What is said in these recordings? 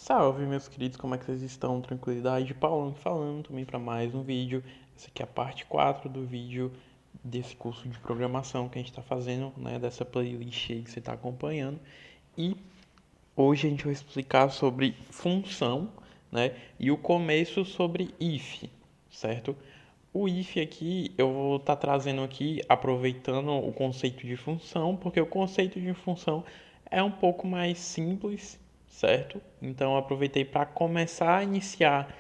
Salve, meus queridos, como é que vocês estão? Tranquilidade? Paulão falando também para mais um vídeo. Essa aqui é a parte 4 do vídeo desse curso de programação que a gente está fazendo, né? Dessa playlist aí que você está acompanhando. E hoje a gente vai explicar sobre função, né? E o começo sobre if, certo? O if aqui eu vou estar trazendo aqui, aproveitando o conceito de função, porque o conceito de função é um pouco mais simples, certo? Então eu aproveitei para começar a iniciar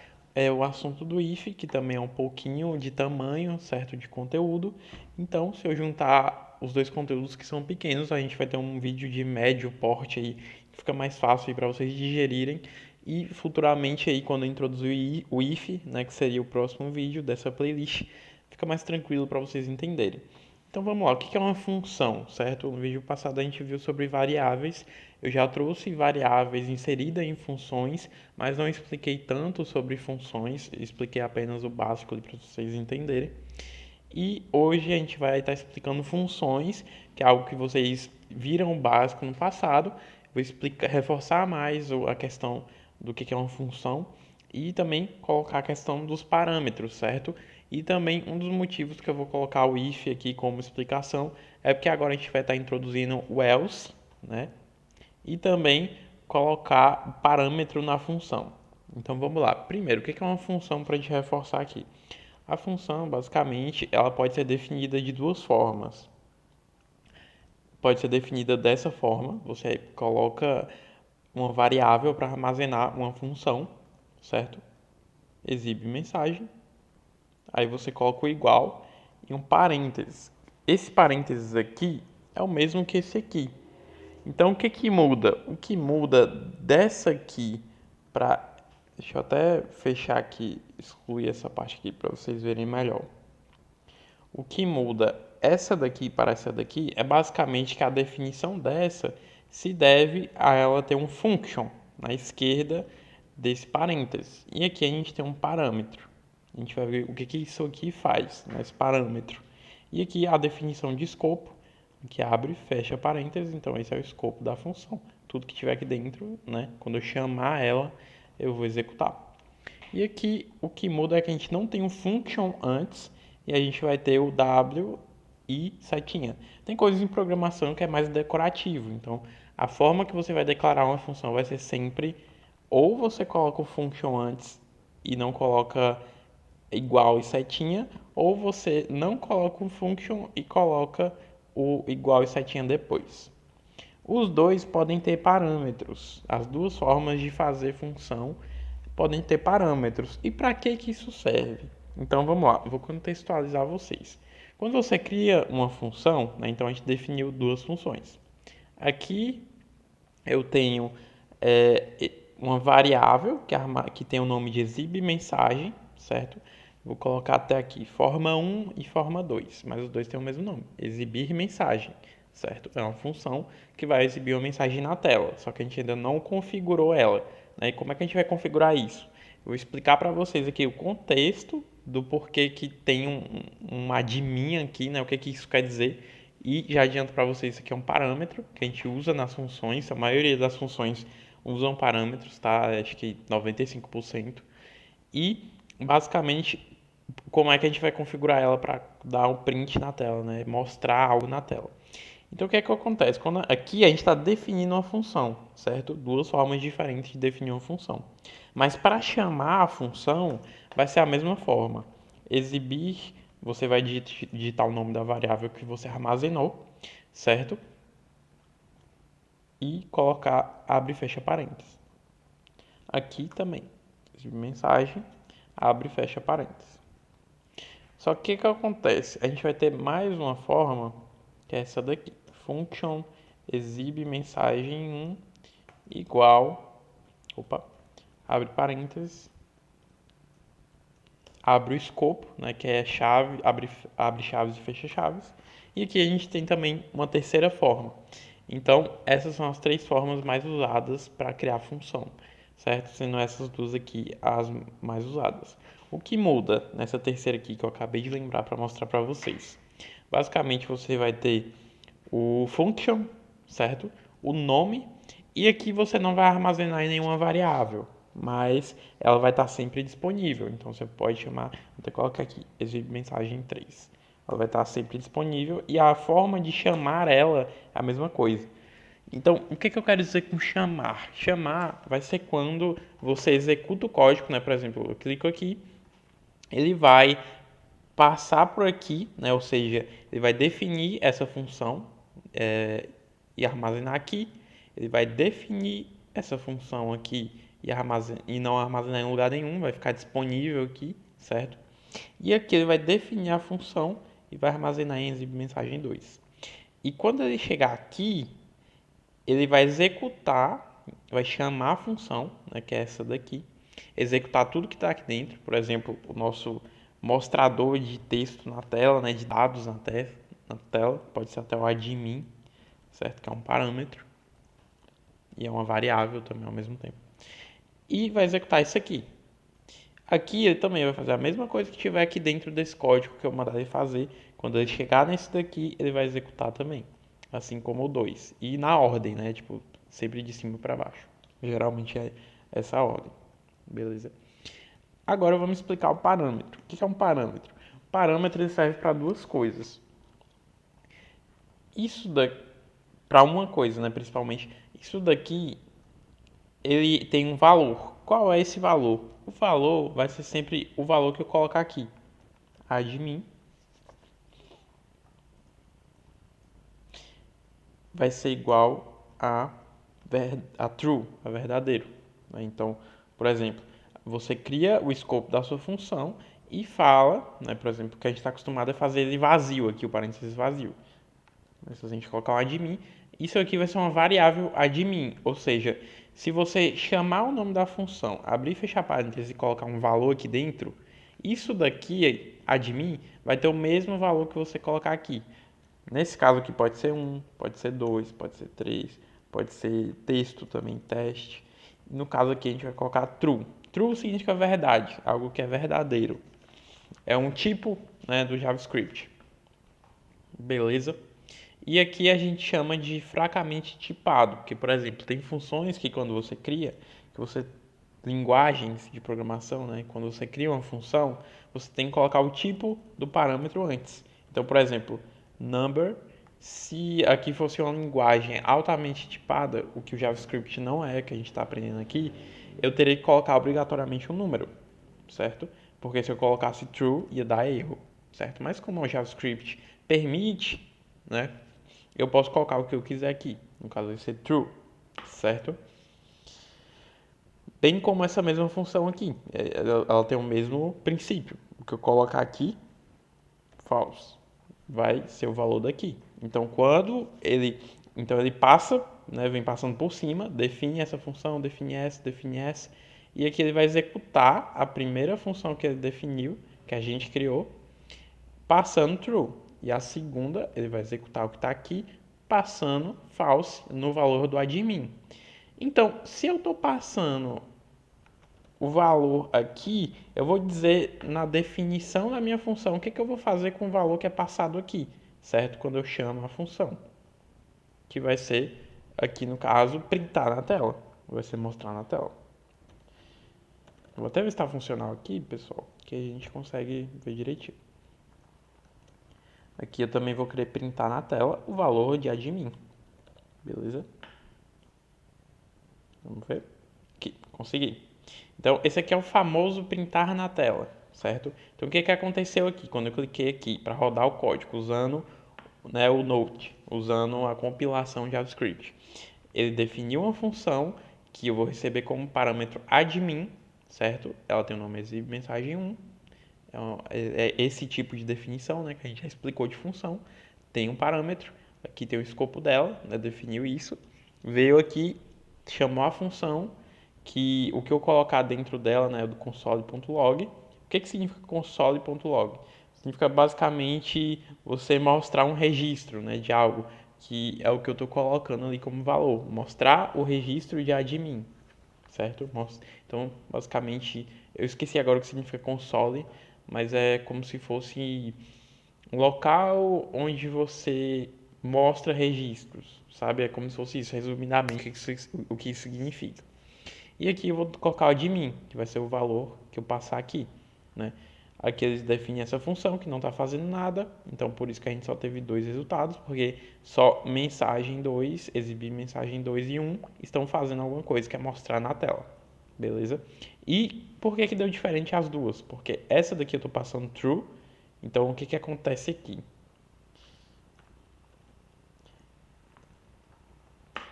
o assunto do if, que também é um pouquinho de tamanho, certo? De conteúdo. Então, se eu juntar os dois conteúdos que são pequenos, a gente vai ter um vídeo de médio porte aí, que fica mais fácil para vocês digerirem. E futuramente aí quando eu introduzir o if, né, que seria o próximo vídeo dessa playlist, fica mais tranquilo para vocês entenderem. Então vamos lá, o que é uma função, certo? No vídeo passado a gente viu sobre variáveis, eu já trouxe variáveis inseridas em funções, mas não expliquei tanto sobre funções, expliquei apenas o básico para vocês entenderem. E hoje a gente vai estar explicando funções, que é algo que vocês viram básico no passado. Vou explicar, reforçar mais a questão do que é uma função e também colocar a questão dos parâmetros, certo? E também um dos motivos que eu vou colocar o if aqui como explicação é porque agora a gente vai estar introduzindo o else, né? E também colocar parâmetro na função. Então vamos lá. Primeiro, o que é uma função para a gente reforçar aqui? A função, basicamente, ela pode ser definida de duas formas. Pode ser definida dessa forma, você coloca uma variável para armazenar uma função, certo? Exibe mensagem, aí você coloca o igual e um parênteses. Esse parênteses aqui é o mesmo que esse aqui. Então o que que muda? O que muda dessa aqui para... Deixa eu até fechar aqui, excluir essa parte aqui para vocês verem melhor. O que muda essa daqui para essa daqui é basicamente que a definição dessa se deve a ela ter um function na esquerda desse parênteses. E aqui a gente tem um parâmetro. A gente vai ver o que isso aqui faz nesse parâmetro. E aqui a definição de escopo, que abre e fecha parênteses, então esse é o escopo da função. Tudo que tiver aqui dentro, né, quando eu chamar ela, eu vou executar. E aqui o que muda é que a gente não tem um function antes e a gente vai ter o W e setinha. Tem coisas em programação que é mais decorativo, então a forma que você vai declarar uma função vai ser sempre ou você coloca o function antes e não coloca igual e setinha, ou você não coloca o function e coloca o igual e setinha depois. Os dois podem ter parâmetros. As duas formas de fazer função podem ter parâmetros. E para que isso serve? Então vamos lá, vou contextualizar vocês. Quando você cria uma função, né, então a gente definiu duas funções. Aqui eu tenho uma variável que tem o nome de exibe mensagem, certo? Vou colocar até aqui forma 1 e forma 2, mas os dois têm o mesmo nome, exibir mensagem, certo? É uma função que vai exibir uma mensagem na tela, só que a gente ainda não configurou ela, né? E como é que a gente vai configurar isso? Eu vou explicar para vocês aqui o contexto do porquê que tem um admin aqui, né? O que isso quer dizer. E já adianto para vocês, isso aqui é um parâmetro que a gente usa nas funções, a maioria das funções usam parâmetros, tá? Acho que 95%. E basicamente, como é que a gente vai configurar ela para dar um print na tela, né? Mostrar algo na tela. Então, o que é que acontece? Quando aqui a gente está definindo uma função, certo? Duas formas diferentes de definir uma função. Mas para chamar a função, vai ser a mesma forma. Exibir, você vai digitar o nome da variável que você armazenou, certo? E colocar abre e fecha parênteses. Aqui também, mensagem, abre e fecha parênteses. Só que o que acontece? A gente vai ter mais uma forma, que é essa daqui. Function exibe mensagem 1 igual, opa, abre parênteses, abre o escopo, né, que é chave, abre chaves e fecha chaves. E aqui a gente tem também uma terceira forma. Então, essas são as três formas mais usadas para criar função, certo? Sendo essas duas aqui as mais usadas. O que muda nessa terceira aqui que eu acabei de lembrar para mostrar para vocês? Basicamente, você vai ter o function, certo? O nome E aqui você não vai armazenar em nenhuma variável, mas ela vai estar sempre disponível. Então você pode chamar, vou até colocar aqui, exibe mensagem 3. Ela vai estar sempre disponível e a forma de chamar ela é a mesma coisa. Então, o que eu quero dizer com chamar? Chamar vai ser quando você executa o código, né? Por exemplo, eu clico aqui, ele vai passar por aqui, né? Ou seja, ele vai definir essa função e armazenar aqui. Ele vai definir essa função aqui e não armazenar em lugar nenhum, vai ficar disponível aqui, certo? E aqui ele vai definir a função e vai armazenar em exibe mensagem 2. E quando ele chegar aqui, ele vai executar, vai chamar a função, né, que é essa daqui, executar tudo que está aqui dentro, por exemplo, o nosso mostrador de texto na tela, né, de dados na tela, pode ser até o admin, certo? Que é um parâmetro e é uma variável também ao mesmo tempo. E vai executar isso aqui. Aqui ele também vai fazer a mesma coisa que tiver aqui dentro desse código que eu mandar ele fazer. Quando ele chegar nesse daqui, ele vai executar também, assim como o 2. E na ordem, né? Tipo, sempre de cima para baixo. Geralmente é essa ordem. Beleza? Agora vamos explicar o parâmetro. O que é um parâmetro? O parâmetro ele serve para duas coisas. Isso daqui, para uma coisa, né? Principalmente, isso daqui ele tem um valor. Qual é esse valor? O valor vai ser sempre o valor que eu colocar aqui. Admin vai ser igual a true, a verdadeiro. Então, por exemplo, você cria o escopo da sua função e fala, né, por exemplo, que a gente está acostumado a fazer ele vazio aqui, o parênteses vazio. Se a gente colocar um admin, isso aqui vai ser uma variável admin, ou seja, se você chamar o nome da função, abrir e fechar parênteses e colocar um valor aqui dentro, isso daqui, admin, vai ter o mesmo valor que você colocar aqui. Nesse caso aqui pode ser 1, pode ser 2, pode ser 3, pode ser texto também, teste. No caso aqui a gente vai colocar true. True significa verdade, algo que é verdadeiro. É um tipo, né, do JavaScript. Beleza? E aqui a gente chama de fracamente tipado, porque, por exemplo, tem funções que quando você cria, que você linguagens de programação, né? Quando você cria uma função, você tem que colocar o tipo do parâmetro antes. Então, por exemplo, number, se aqui fosse uma linguagem altamente tipada, o que o JavaScript não é, que a gente está aprendendo aqui, eu teria que colocar obrigatoriamente um número, certo? Porque se eu colocasse true, ia dar erro, certo? Mas como o JavaScript permite, né? Eu posso colocar o que eu quiser aqui. No caso, vai ser true, certo? Bem como essa mesma função aqui. Ela tem o mesmo princípio. O que eu colocar aqui, false, vai ser o valor daqui. Então, então ele passa, né, vem passando por cima, define essa função, define essa, e aqui ele vai executar a primeira função que ele definiu, que a gente criou, passando true. E a segunda, ele vai executar o que está aqui, passando false no valor do admin. Então, se eu estou passando o valor aqui, eu vou dizer na definição da minha função o que eu vou fazer com o valor que é passado aqui, certo? Quando eu chamo a função, que vai ser, aqui no caso, printar na tela, vai ser mostrar na tela. Eu vou até ver se está funcional aqui, pessoal, que a gente consegue ver direitinho. Aqui eu também vou querer printar na tela o valor de admin, beleza? Vamos ver? Aqui, consegui. Então, esse aqui é o famoso printar na tela, certo? Então, o que aconteceu aqui? Quando eu cliquei aqui para rodar o código usando, né, o Node, usando a compilação JavaScript, ele definiu uma função que eu vou receber como parâmetro admin, certo? Ela tem o nome exibe mensagem 1. É esse tipo de definição, né, que a gente já explicou de função. Tem um parâmetro, aqui tem o escopo dela, né, definiu isso. Veio aqui, chamou a função, que o que eu colocar dentro dela, né, do console.log. O que significa console.log? Significa basicamente você mostrar um registro, né, de algo, que é o que eu estou colocando ali como valor. Mostrar o registro de admin, certo? Então, basicamente, eu esqueci agora o que significa console, mas é como se fosse um local onde você mostra registros, sabe? É como se fosse isso, resumidamente, o que isso significa. E aqui eu vou colocar o admin, que vai ser o valor que eu passar aqui, né? Aqui eles definem essa função que não está fazendo nada, então por isso que a gente só teve dois resultados, porque só mensagem 2, exibir mensagem 2 e 1 estão fazendo alguma coisa que é mostrar na tela, beleza? E por que que deu diferente as duas? Porque essa daqui eu estou passando true, então o que que acontece aqui?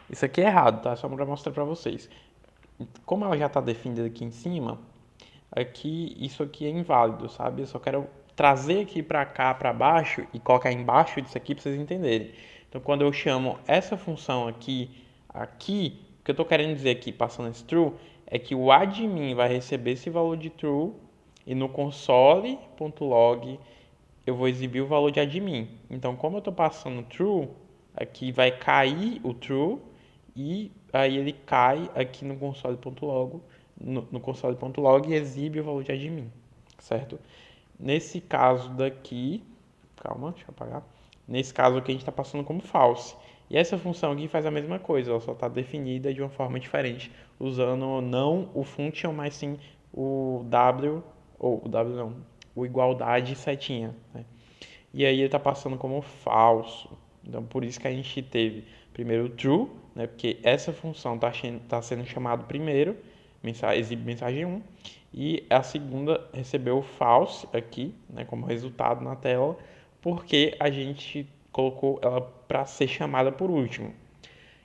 Isso aqui é errado, tá? Só para mostrar para vocês. Como ela já está definida aqui em cima, aqui isso aqui é inválido, sabe? Eu só quero trazer aqui para cá, para baixo e colocar embaixo disso aqui para vocês entenderem. Então, quando eu chamo essa função aqui, o que eu estou querendo dizer aqui, passando esse true, é que o admin vai receber esse valor de true e no console.log eu vou exibir o valor de admin. Então, como eu estou passando true, aqui vai cair o true e aí ele cai aqui no console.log no console.log e exibe o valor de admin, certo? Nesse caso daqui, calma, deixa eu apagar. Nesse caso aqui a gente está passando como false. E essa função aqui faz a mesma coisa, ela só está definida de uma forma diferente, usando não o function, mas sim o w, ou o w não, o igualdade setinha, né? E aí ele está passando como falso. Então por isso que a gente teve primeiro o true, né? Porque essa função está sendo chamada primeiro, exibe mensagem 1, e a segunda recebeu o false aqui, né, como resultado na tela, porque a gente colocou ela para ser chamada por último.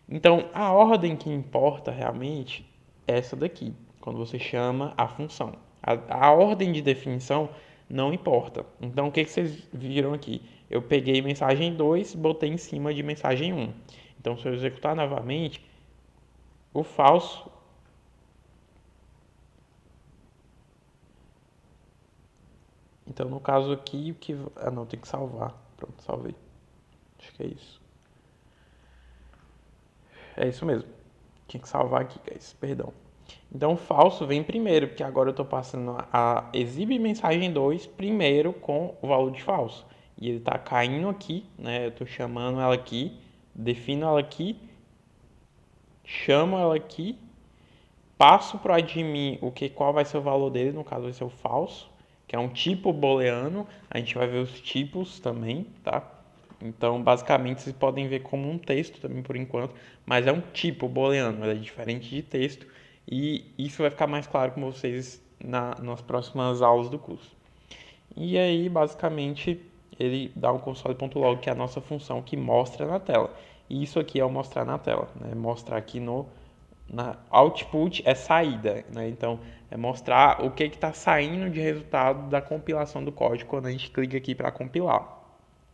Então a ordem que importa realmente é essa daqui, quando você chama a função. A ordem de definição não importa. Então o que vocês viram aqui? Eu peguei mensagem 2 e botei em cima de mensagem 1. Então se eu executar novamente, o falso então, no caso aqui, o que... Ah, não, tem que salvar. Pronto, salvei. Acho que é isso. É isso mesmo. Tinha que salvar aqui, guys. Perdão. Então, o falso vem primeiro, porque agora eu estou passando a exibe mensagem 2 primeiro com o valor de falso. E ele está caindo aqui, né? Eu estou chamando ela aqui, defino ela aqui, chamo ela aqui, passo para o admin qual vai ser o valor dele, no caso vai ser o falso, que é um tipo booleano. A gente vai ver os tipos também, tá? Então, basicamente, vocês podem ver como um texto também por enquanto, mas é um tipo booleano, ele é diferente de texto, e isso vai ficar mais claro com vocês nas próximas aulas do curso. E aí, basicamente, ele dá um console.log, que é a nossa função que mostra na tela. E isso aqui é o mostrar na tela, né? Mostrar aqui na output é saída, né? Então, é mostrar o que está saindo de resultado da compilação do código quando a gente clica aqui para compilar,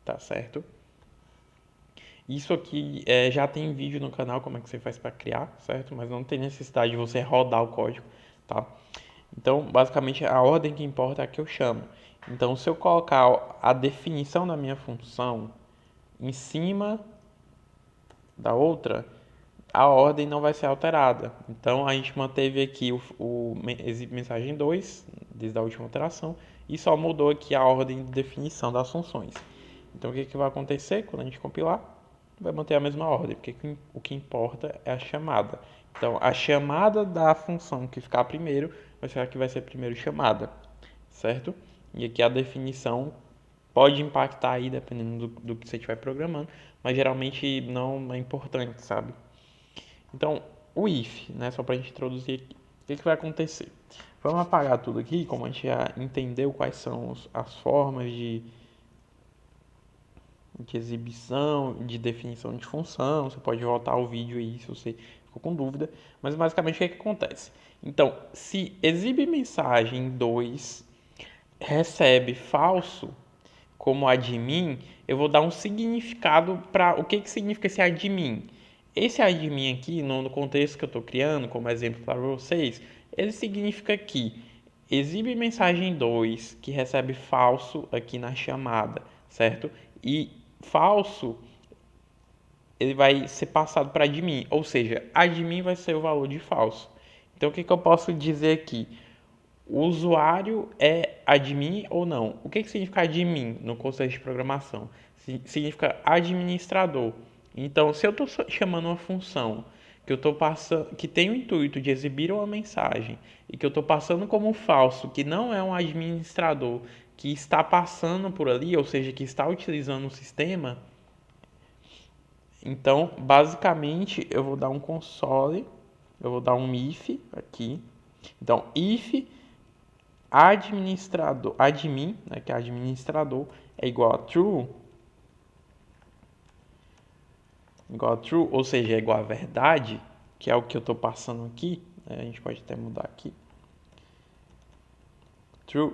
tá certo? Isso aqui já tem vídeo no canal, como é que você faz para criar, certo? Mas não tem necessidade de você rodar o código, tá? Então, basicamente, a ordem que importa é a que eu chamo. Então, se eu colocar a definição da minha função em cima da outra, a ordem não vai ser alterada. Então, a gente manteve aqui o exibe mensagem 2, desde a última alteração, e só mudou aqui a ordem de definição das funções. Então, o que vai acontecer quando a gente compilar? Vai manter a mesma ordem, porque o que importa é a chamada. Então, a chamada da função que ficar primeiro vai ser a que vai ser primeiro chamada, certo? E aqui a definição pode impactar aí, dependendo do que você estiver programando, mas geralmente não é importante, sabe? Então, o if, né, só para a gente introduzir aqui. O que vai acontecer? Vamos apagar tudo aqui, como a gente já entendeu quais são as formas de exibição, de definição de função. Você pode voltar ao vídeo aí se você ficou com dúvida. Mas basicamente o que é que acontece? Então, se exibe mensagem 2 recebe falso como admin, eu vou dar um significado para o que significa esse admin. Esse admin aqui, no contexto que eu estou criando, como exemplo para vocês, ele significa que exibe mensagem 2 que recebe falso aqui na chamada, certo? E falso ele vai ser passado para admin, ou seja, admin vai ser o valor de falso. Então o que eu posso dizer aqui? O usuário é admin ou não? O que significa admin no contexto de programação? Significa administrador. Então, se eu estou chamando uma função que eu tô passando, que tem o intuito de exibir uma mensagem e que eu estou passando como falso, que não é um administrador que está passando por ali, ou seja, que está utilizando o sistema, então, basicamente, eu vou dar um console, eu vou dar um if aqui. Então, if administrador, admin, né, que é administrador, é igual a true, ou seja, é igual a verdade, que é o que eu estou passando aqui, né, a gente pode até mudar aqui, true,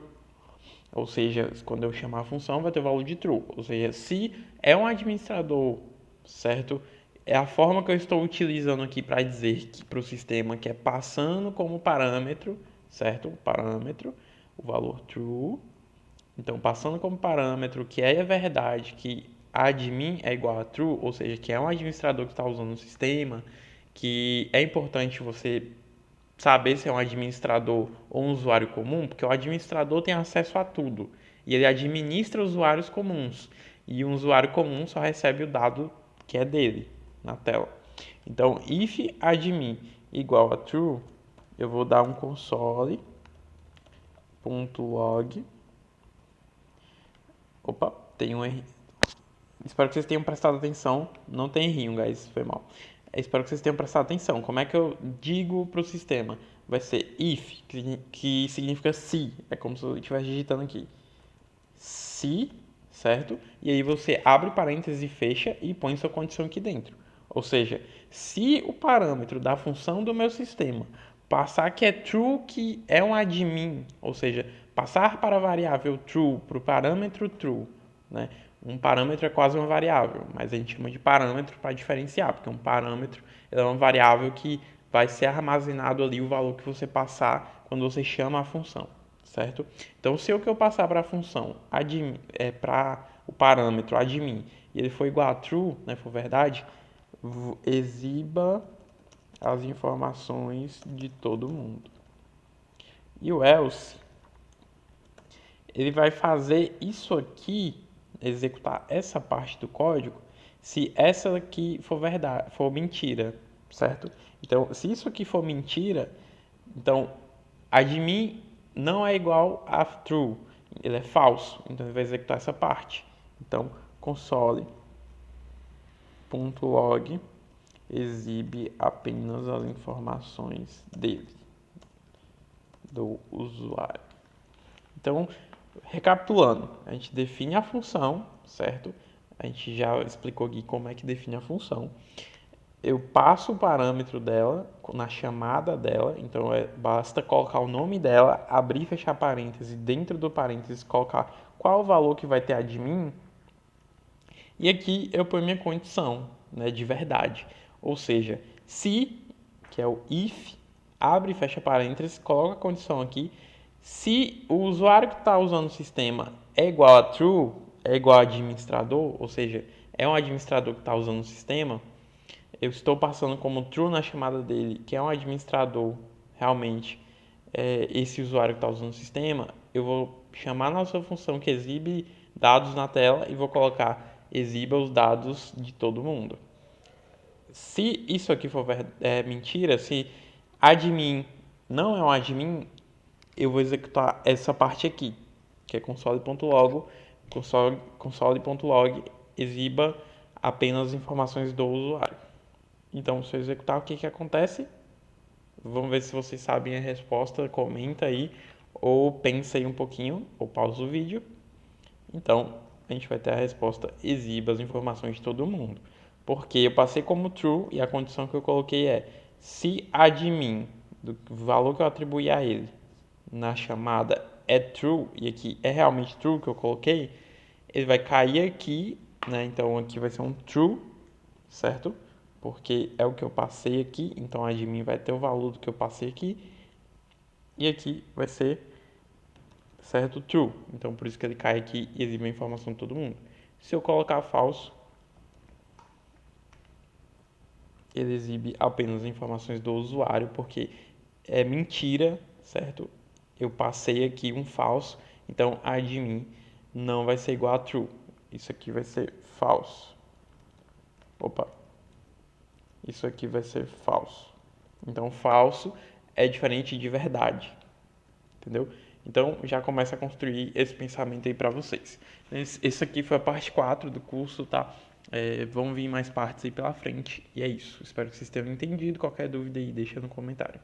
ou seja, quando eu chamar a função vai ter o valor de true, ou seja, se é um administrador, certo? É a forma que eu estou utilizando aqui para dizer que para o sistema que é passando como parâmetro, certo? O parâmetro, o valor true. Então, passando como parâmetro que é a verdade que admin é igual a true, ou seja, que é um administrador que está usando o sistema, que é importante você saber se é um administrador ou um usuário comum, porque o administrador tem acesso a tudo e ele administra usuários comuns. E um usuário comum só recebe o dado que é dele na tela. Então, if admin igual a true, eu vou dar um console.log. Opa, tem um erro. Espero que vocês tenham prestado atenção. Não tem errinho, guys, foi mal. Espero que vocês tenham prestado atenção. Como é que eu digo para o sistema? Vai ser if, que significa se. É como se eu estivesse digitando aqui. Se, certo? E aí você abre parênteses e fecha e põe sua condição aqui dentro. Ou seja, se o parâmetro da função do meu sistema passar que é true, que é um admin, ou seja, passar para a variável true, para o parâmetro true, né? Um parâmetro é quase uma variável, mas a gente chama de parâmetro para diferenciar, porque um parâmetro é uma variável que vai ser armazenado ali o valor que você passar quando você chama a função, certo? Então, se o que eu passar para a função admin, para o parâmetro admin e ele for igual a true, né, for verdade, exiba as informações de todo mundo. E o else, ele vai fazer isso aqui, executar essa parte do código, se essa aqui for verdade, for mentira, certo? Então, se isso aqui for mentira, então admin não é igual a true, ele é falso, então ele vai executar essa parte. Então, console.log exibe apenas as informações dele, do usuário. Então, recapitulando, a gente define a função, certo? A gente já explicou aqui como é que define a função. Eu passo o parâmetro dela na chamada dela, então basta colocar o nome dela, abrir e fechar parênteses, dentro do parênteses colocar qual o valor que vai ter admin, e aqui eu ponho minha condição, né, de verdade. Ou seja, se, que é o if, abre e fecha parênteses, coloca a condição aqui. Se o usuário que está usando o sistema é igual a true, é igual a administrador, ou seja, é um administrador que está usando o sistema, eu estou passando como true na chamada dele, que é um administrador realmente, esse usuário que está usando o sistema, eu vou chamar na sua função que exibe dados na tela e vou colocar exiba os dados de todo mundo. Se isso aqui for mentira, se admin não é um admin, eu vou executar essa parte aqui, que é console.log, console.log exiba apenas as informações do usuário. Então, se eu executar, o que que acontece? Vamos ver se vocês sabem a resposta, comenta aí, ou pensa aí um pouquinho, ou pausa o vídeo. Então, a gente vai ter a resposta exiba as informações de todo mundo. Porque eu passei como true e a condição que eu coloquei é se admin, do valor que eu atribuí a ele, na chamada é true, e aqui é realmente true que eu coloquei, ele vai cair aqui, né? Então aqui vai ser um true, certo? Porque é o que eu passei aqui, então admin vai ter o valor do que eu passei aqui, e aqui vai ser, certo, true. Então por isso que ele cai aqui e exibe a informação de todo mundo. Se eu colocar falso, ele exibe apenas as informações do usuário, porque é mentira, certo? Eu passei aqui um falso, então admin não vai ser igual a true. Isso aqui vai ser falso. Opa, isso aqui vai ser falso. Então, falso é diferente de verdade, entendeu? Então, já começa a construir esse pensamento aí para vocês. Esse aqui foi a parte 4 do curso, tá? Vão vir mais partes aí pela frente. E é isso. Espero que vocês tenham entendido. Qualquer dúvida aí, deixa no comentário.